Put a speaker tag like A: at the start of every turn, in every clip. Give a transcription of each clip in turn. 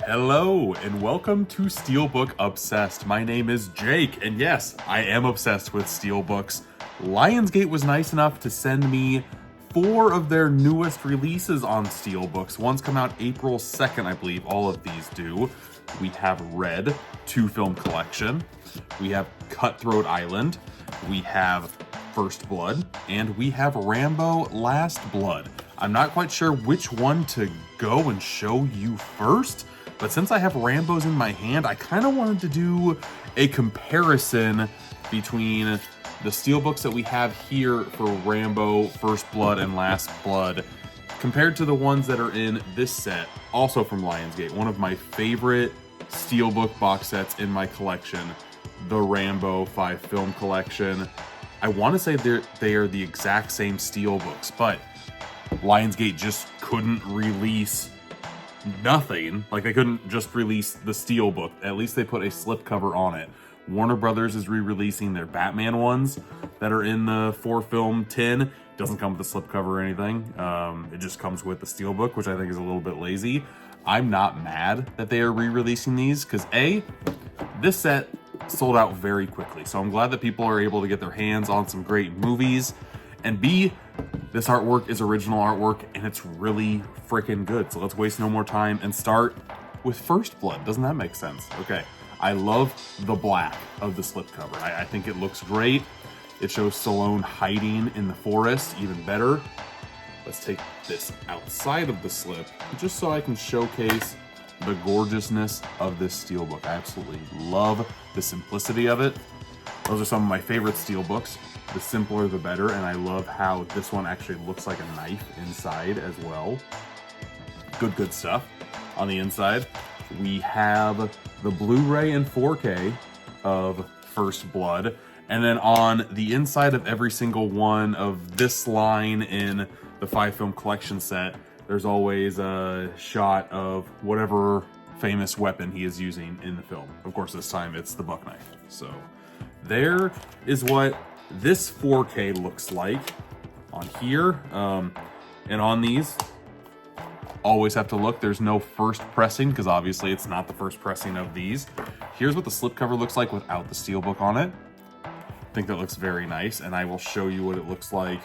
A: Hello and welcome to Steelbook Obsessed. My name is Jake, and yes, I am obsessed with Steelbooks. Lionsgate was nice enough to send me 4 of their newest releases on Steelbooks. One's come out April 2nd, I believe. All of these do. We have Red, 2-film collection. We have Cutthroat Island. We have First Blood. And we have Rambo Last Blood. I'm not quite sure which one to go and show you first, but since I have Rambos in my hand, I kind of wanted to do a comparison between the Steelbooks that we have here for Rambo, First Blood, and Last Blood, compared to the ones that are in this set, also from Lionsgate. One of my favorite Steelbook box sets in my collection, the Rambo 5-film collection. I want to say they are the exact same Steelbooks, but Lionsgate just couldn't release nothing. Like, they couldn't just release the Steelbook. At least they put a slipcover on it. Warner Brothers is re-releasing their Batman ones that are in the 4-film tin. Doesn't come with a slipcover or anything. It just comes with the Steelbook, which I think is a little bit lazy. I'm not mad that they are re-releasing these, because A, this set sold out very quickly. So I'm glad that people are able to get their hands on some great movies. And B, this artwork is original artwork, and it's really freaking good. So let's waste no more time and start with First Blood. Doesn't that make sense? Okay. I love the black of the slipcover. I think it looks great. It shows Stallone hiding in the forest, even better. Let's take this outside of the slip, just so I can showcase the gorgeousness of this Steelbook. I absolutely love the simplicity of it. Those are some of my favorite Steelbooks. The simpler, the better, and I love how this one actually looks like a knife inside as well. Good stuff. On the inside, we have the Blu-ray and 4K of First Blood, and then on the inside of every single one of this line in the 5-film collection set, there's always a shot of whatever famous weapon he is using in the film. Of course, this time it's the buck knife. So there is what this 4K looks like on here. And on these, always have to look. There's no first pressing, because obviously it's not the first pressing of these. Here's what the slipcover looks like without the Steelbook on it. I think that looks very nice, and I will show you what it looks like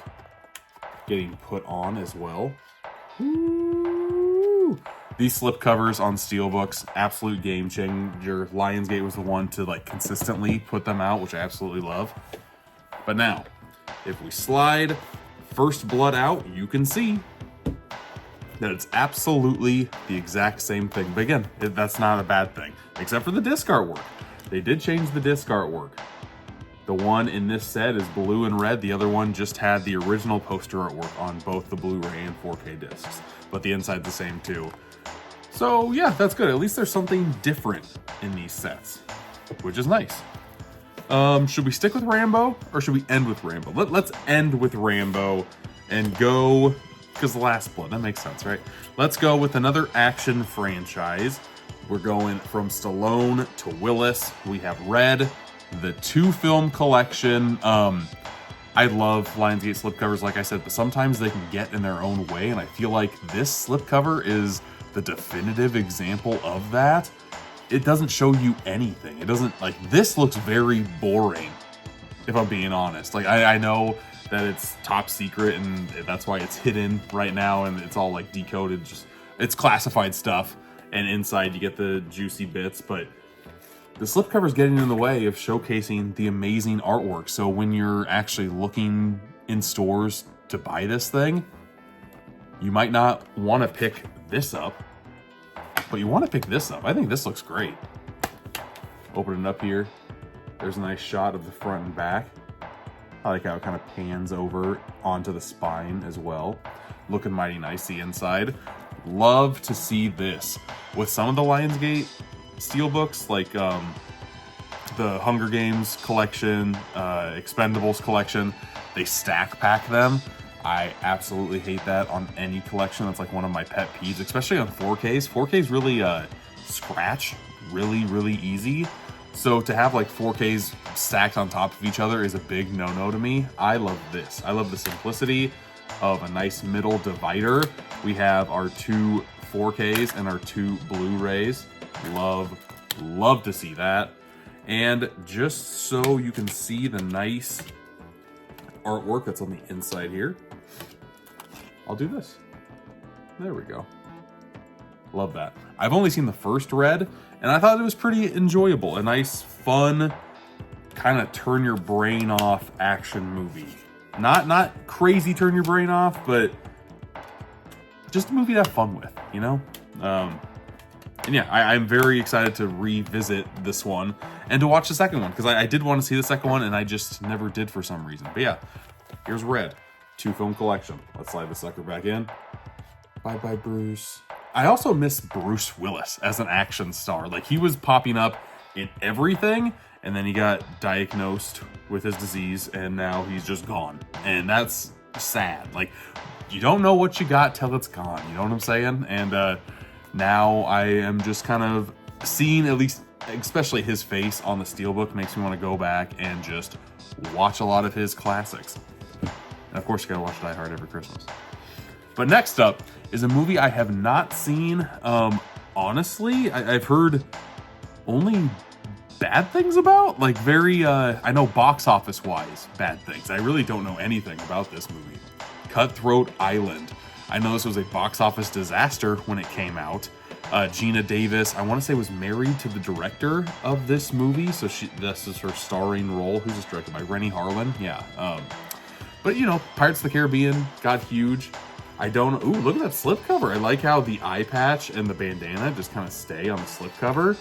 A: getting put on as well. Ooh. These slipcovers on Steelbooks, absolute game changer. Lionsgate was the one to consistently put them out, which I absolutely love. But now, if we slide First Blood out, you can see that it's absolutely the exact same thing. But again, that's not a bad thing, except for the disc artwork. They did change the disc artwork. The one in this set is blue and red. The other one just had the original poster artwork on both the Blu-ray and 4K discs, but the inside's the same too. So yeah, that's good. At least there's something different in these sets, which is nice. Should we stick with Rambo or should we end with Rambo? Let's end with Rambo and go, because the Last Blood, that makes sense, right? Let's go with another action franchise. We're going from Stallone to Willis. We have Red, the 2-film collection. I love Lionsgate slipcovers, like I said, but sometimes they can get in their own way, and I feel like this slipcover is the definitive example of that. It doesn't show you anything. It doesn't, this looks very boring, if I'm being honest. I know that it's top secret and that's why it's hidden right now and it's all decoded. It's classified stuff, and inside you get the juicy bits, but the slipcover is getting in the way of showcasing the amazing artwork. So when you're actually looking in stores to buy this thing, you might not want to pick this up, but you want to pick this up. I think this looks great. Open it up here. There's a nice shot of the front and back. I like how it kind of pans over onto the spine as well. Looking mighty nice the inside. Love to see this. With some of the Lionsgate Steelbooks, like the Hunger Games collection, Expendables collection, they stack pack them. I absolutely hate that on any collection. That's one of my pet peeves, especially on 4Ks. 4Ks really scratch really easy. So to have 4Ks stacked on top of each other is a big no-no to me. I love this. I love the simplicity of a nice middle divider. We have our 2 4Ks and our 2 Blu-rays. Love to see that. And just so you can see the nice artwork that's on the inside here, I'll do this. There we go. Love that. I've only seen the first Red, and I thought it was pretty enjoyable. A nice, fun, kind of turn your brain off action movie. Not crazy turn your brain off, but just a movie to have fun with, you know? And yeah, I'm very excited to revisit this one and to watch the second one, because I did want to see the second one and I just never did for some reason. But yeah, here's Red, 2-film collection. Let's slide the sucker back in. Bye-bye, Bruce. I also miss Bruce Willis as an action star. Like, he was popping up in everything, and then he got diagnosed with his disease, and now he's just gone. And that's sad. Like, you don't know what you got till it's gone. You know what I'm saying? And now I am just kind of seeing, at least, especially his face on the Steelbook, makes me want to go back and just watch a lot of his classics. And of course, you gotta watch Die Hard every Christmas. But next up is a movie I have not seen. Honestly, I've heard only bad things about. Like, very, I know box office wise, bad things. I really don't know anything about this movie. Cutthroat Island. I know this was a box office disaster when it came out. Gina Davis, I want to say, was married to the director of this movie, so this is her starring role. Who's this directed by? Rennie Harlan? Yeah. But, you know, Pirates of the Caribbean got huge. I don't... Ooh, look at that slipcover. I like how the eye patch and the bandana just kind of stay on the slipcover.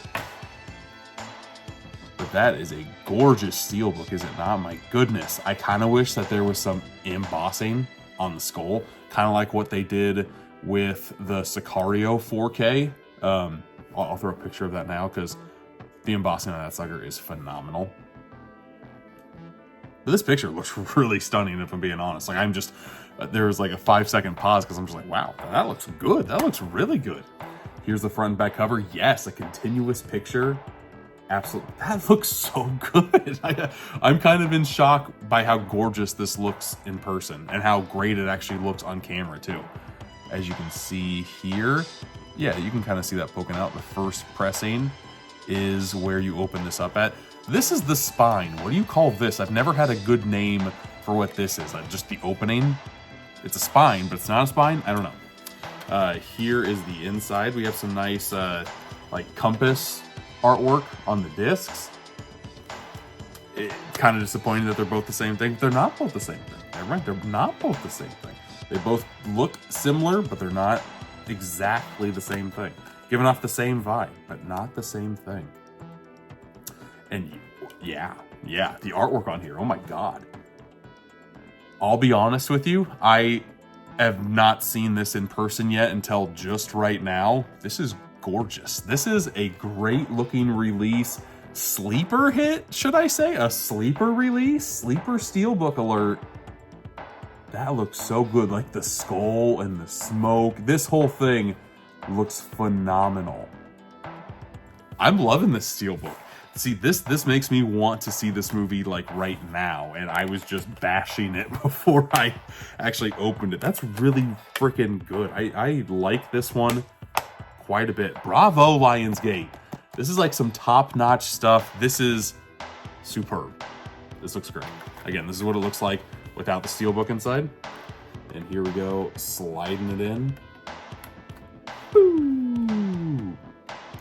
A: But that is a gorgeous Steelbook, is it not? My goodness. I kind of wish that there was some embossing on the skull, kind of like what they did with the Sicario 4K. I'll throw a picture of that now, because the embossing on that sucker is phenomenal. But this picture looks really stunning, if I'm being honest. Like, I'm just... there was like a 5-second pause, because I'm just like, wow, that looks good. That looks really good. Here's the front and back cover. Yes, a continuous picture. Absolutely. That looks so good. I'm kind of in shock by how gorgeous this looks in person and how great it actually looks on camera too. As you can see here, yeah, you can kind of see that poking out. The first pressing is where you open this up at. This is the spine. What do you call this? I've never had a good name for what this is. Just the opening. It's a spine, but it's not a spine. I don't know. Here is the inside. We have some nice like compass artwork on the discs. It's kind of disappointing that they're both the same thing. They're not both the same thing. They're right. They're not both the same thing. They both look similar, but they're not exactly the same thing. Giving off the same vibe, but not the same thing. And yeah, the artwork on here, oh my God. I'll be honest with you, I have not seen this in person yet until just right now. This is gorgeous. This is a great looking release. Sleeper hit, should I say? A sleeper release? Sleeper Steelbook alert. That looks so good. Like the skull and the smoke. This whole thing looks phenomenal. I'm loving this Steelbook. See, this makes me want to see this movie like right now, and I was just bashing it before I actually opened it. That's really freaking good. I like this one quite a bit. Bravo, Lionsgate. This is like some top-notch stuff. This is superb. This looks great. Again, this is what it looks like without the Steelbook inside. And here we go, sliding it in. Woo!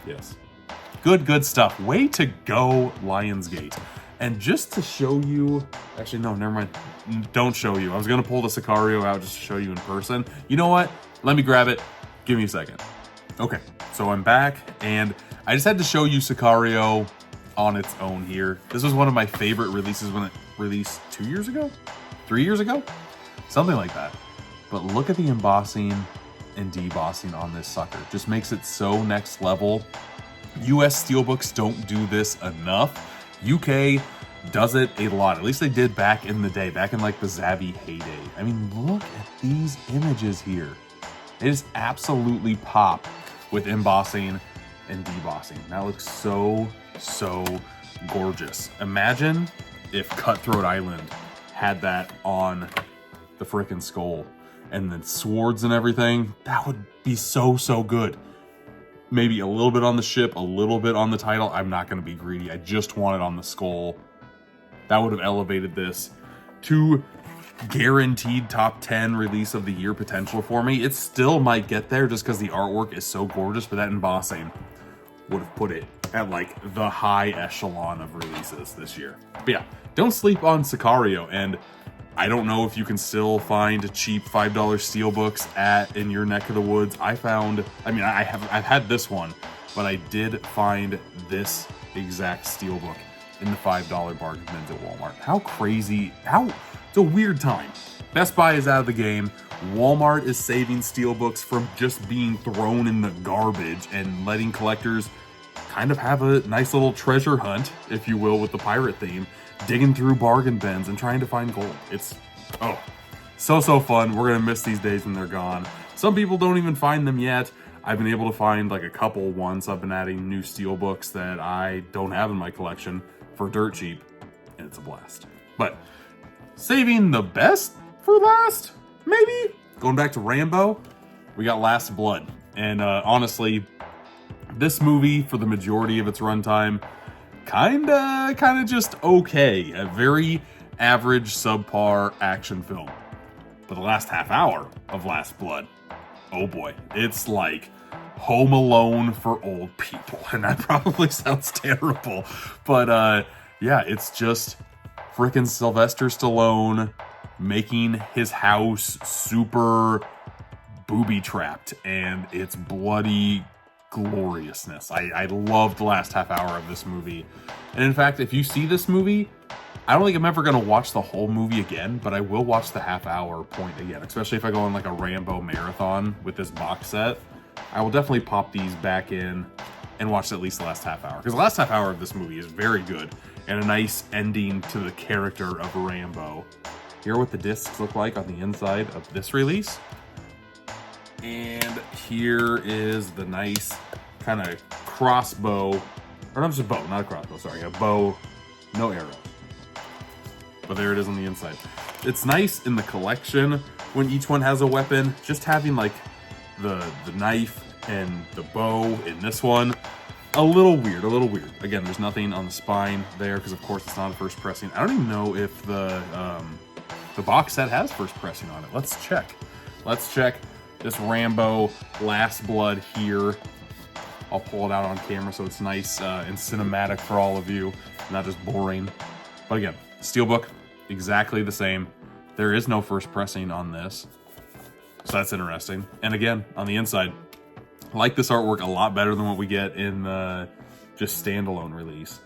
A: Yes. Good stuff. Way to go, Lionsgate. And just to show you, actually, no, never mind. Don't show you. I was gonna pull the Sicario out just to show you in person. You know what? Let me grab it. Give me a second. Okay, so I'm back, and I just had to show you Sicario on its own here. This was one of my favorite releases when it released 2 years ago? 3 years ago? Something like that. But look at the embossing and debossing on this sucker. Just makes it so next level. US Steelbooks don't do this enough. UK does it a lot. At least they did back in the day, back in like the Zavvi heyday. I mean, look at these images here. They just absolutely pop with embossing and debossing. That looks so gorgeous. Imagine if Cutthroat Island had that on the frickin' skull and the swords and everything. That would be so, so good. Maybe a little bit on the ship, a little bit on the title. I'm not going to be greedy. I just want it on the skull. That would have elevated this to guaranteed top 10 release of the year potential for me. It still might get there just because the artwork is so gorgeous, but that embossing would have put it at like the high echelon of releases this year. But yeah, don't sleep on Sicario. And I don't know if you can still find cheap $5 Steelbooks in your neck of the woods. I've had this one, but I did find this exact Steelbook in the $5 bargain bins at Walmart. How crazy, it's a weird time. Best Buy is out of the game. Walmart is saving Steelbooks from just being thrown in the garbage and letting collectors kind of have a nice little treasure hunt, if you will, with the pirate theme, digging through bargain bins and trying to find gold. It's, so fun. We're gonna miss these days when they're gone. Some people don't even find them yet. I've been able to find like a couple once. I've been adding new Steelbooks that I don't have in my collection for dirt cheap, and it's a blast. But saving the best for last, maybe? Going back to Rambo, we got Last Blood. And honestly, this movie, for the majority of its runtime, kinda just okay. A very average, subpar action film. But the last half hour of Last Blood, oh boy, it's like Home Alone for old people. And that probably sounds terrible. But yeah, it's just frickin' Sylvester Stallone making his house super booby-trapped, and it's bloody gloriousness. I loved the last half hour of this movie. And in fact, if you see this movie, I don't think I'm ever going to watch the whole movie again, but I will watch the half hour point again, especially if I go on like a Rambo marathon with this box set. I will definitely pop these back in and watch at least the last half hour, because the last half hour of this movie is very good and a nice ending to the character of Rambo. Here are what the discs look like on the inside of this release. And here is the nice kind of crossbow, or not just a bow, not a crossbow, sorry, a bow, no arrows. But there it is on the inside. It's nice in the collection when each one has a weapon, just having like the knife and the bow in this one, a little weird. Again, there's nothing on the spine there because of course it's not a first pressing. I don't even know if the box set has first pressing on it. Let's check this Rambo Last Blood here. I'll pull it out on camera so it's nice and cinematic for all of you, not just boring. But again, Steelbook, exactly the same. There is no first pressing on this, so that's interesting. And again, on the inside, I like this artwork a lot better than what we get in the just standalone release.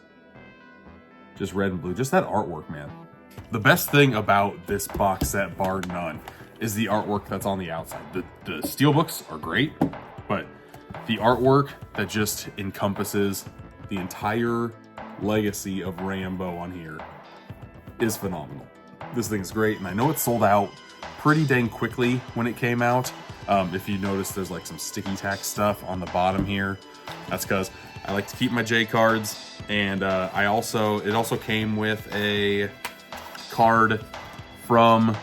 A: Just red and blue, just that artwork, man. The best thing about this box set, bar none, is the artwork that's on the outside. The Steelbooks are great, but the artwork that just encompasses the entire legacy of Rambo on here is phenomenal. This thing is great, and I know it sold out pretty dang quickly when it came out. If you notice, there's like some sticky tack stuff on the bottom here. That's because I like to keep my J cards, and it also came with a card from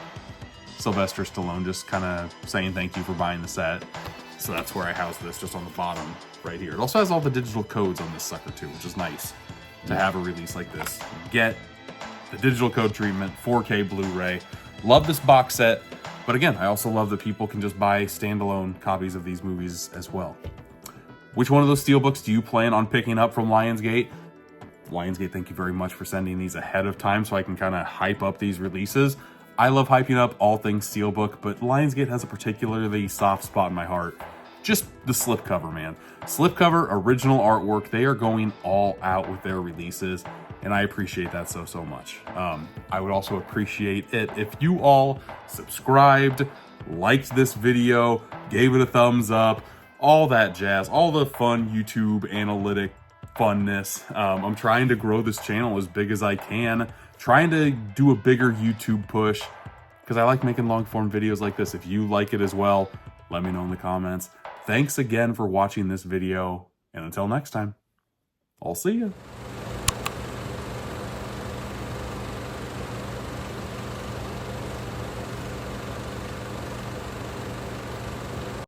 A: Sylvester Stallone, just kind of saying thank you for buying the set. So that's where I house this, just on the bottom right here. It also has all the digital codes on this sucker too, which is nice to have a release like this. Get the digital code treatment, 4K Blu-ray. Love this box set, but again, I also love that people can just buy standalone copies of these movies as well. Which one of those Steelbooks do you plan on picking up from Lionsgate? Lionsgate, thank you very much for sending these ahead of time so I can kind of hype up these releases. I love hyping up all things Steelbook, but Lionsgate has a particularly soft spot in my heart. Just the slipcover, man. Slipcover, original artwork, they are going all out with their releases, and I appreciate that so much. I would also appreciate it if you all subscribed, liked this video, gave it a thumbs up, all that jazz, all the fun YouTube analytic funness. I'm trying to grow this channel as big as I can, trying to do a bigger YouTube push, because I like making long form videos like this. If you like it as well, let me know in the comments. Thanks again for watching this video, and until next time, I'll see you.